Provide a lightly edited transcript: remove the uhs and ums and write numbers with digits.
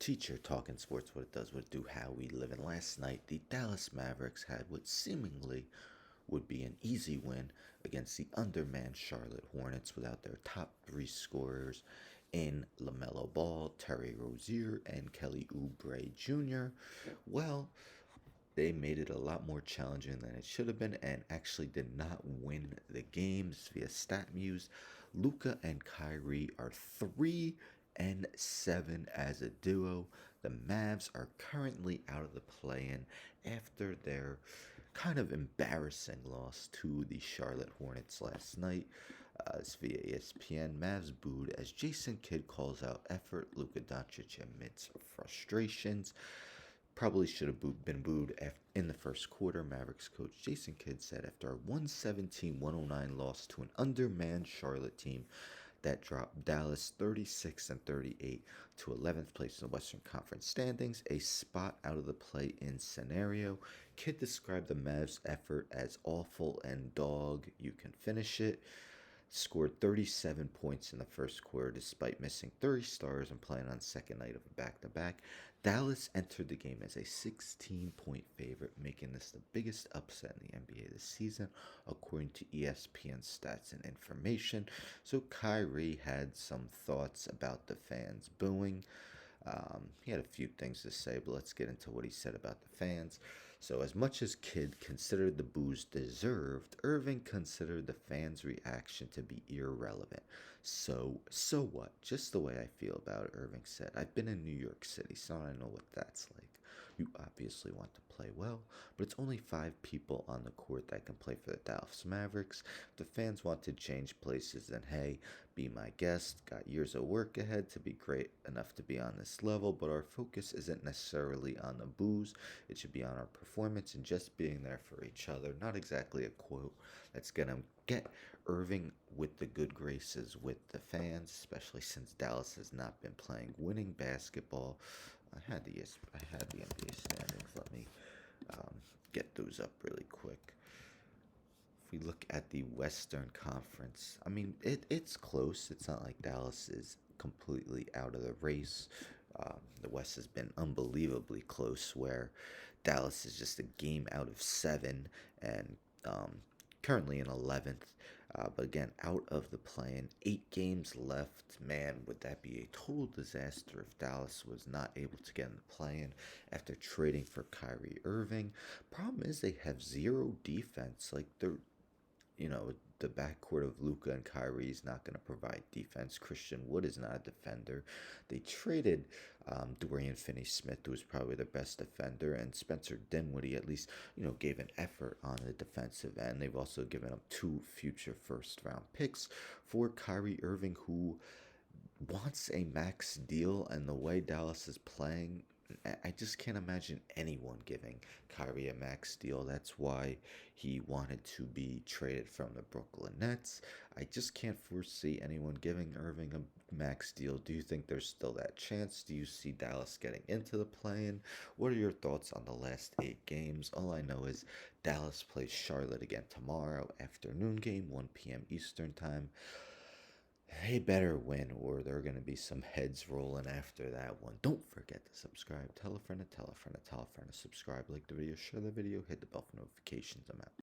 Teacher talking sports, what it does, what it do, how we live. And last night, the Dallas Mavericks had what seemingly would be an easy win against the undermanned Charlotte Hornets without their top three scorers in LaMelo Ball, Terry Rozier, and Kelly Oubre Jr. Well, they made it a lot more challenging than it should have been and actually did not win the games via StatMuse. Luka and Kyrie are 3-7 as a duo. The Mavs are currently out of the play-in after their kind of embarrassing loss to the Charlotte Hornets last night. It's via ESPN. Mavs booed as Jason Kidd calls out effort. Luka Doncic admits frustrations. Probably should have been booed in the first quarter. Mavericks coach Jason Kidd said after a 117-109 loss to an undermanned Charlotte team that dropped Dallas 36-38 to 11th place in the Western Conference standings, a spot out of the play-in scenario. Kidd described the Mavs' effort as awful and dog, you can finish it. Scored 37 points in the first quarter despite missing 30 stars and playing on second night of a back-to-back. Dallas entered the game as a 16-point favorite, making this the biggest upset in the NBA this season, according to ESPN stats and information. So Kyrie had some thoughts about the fans booing. He had a few things to say, but let's get into what he said about the fans. So, as much as Kidd considered the boos deserved, Irving considered the fans' reaction to be irrelevant. So what? Just the way I feel about it, Irving said. I've been in New York City, so I know what that's like. You obviously want to play well, but it's only 5 people on the court that can play for the Dallas Mavericks. If the fans want to change places, then hey, be my guest. Got years of work ahead to be great enough to be on this level, but our focus isn't necessarily on the booze. It should be on our performance and just being there for each other. Not exactly a quote that's gonna get Irving with the good graces with the fans, especially since Dallas has not been playing winning basketball. I had the NBA standings. Let me get those up really quick. If we look at the Western Conference, I mean, it's close. It's not like Dallas is completely out of the race. The West has been unbelievably close, where Dallas is just a game out of 7 and currently in 11th. But again, out of the play-in, 8 games left. Man, would that be a total disaster if Dallas was not able to get in the play-in after trading for Kyrie Irving. Problem is they have zero defense. Like the backcourt of Luka and Kyrie is not going to provide defense. Christian Wood is not a defender. They traded Dorian Finney-Smith, who was probably their best defender, and Spencer Dinwiddie at least, gave an effort on the defensive end. They've also given up 2 future first-round picks for Kyrie Irving, who wants a max deal, and the way Dallas is playing, I just can't imagine anyone giving Kyrie a max deal. That's why he wanted to be traded from the Brooklyn Nets. I just can't foresee anyone giving Irving a max deal. Do you think there's still that chance? Do you see Dallas getting into the play-in? What are your thoughts on the last 8 games? All I know is Dallas plays Charlotte again tomorrow, afternoon game, 1 p.m. Eastern time. They better win, or there are going to be some heads rolling after that one. Don't forget to subscribe. Tell a friend to tell a friend to tell a friend to subscribe. Like the video, share the video, hit the bell for notifications. I'm out.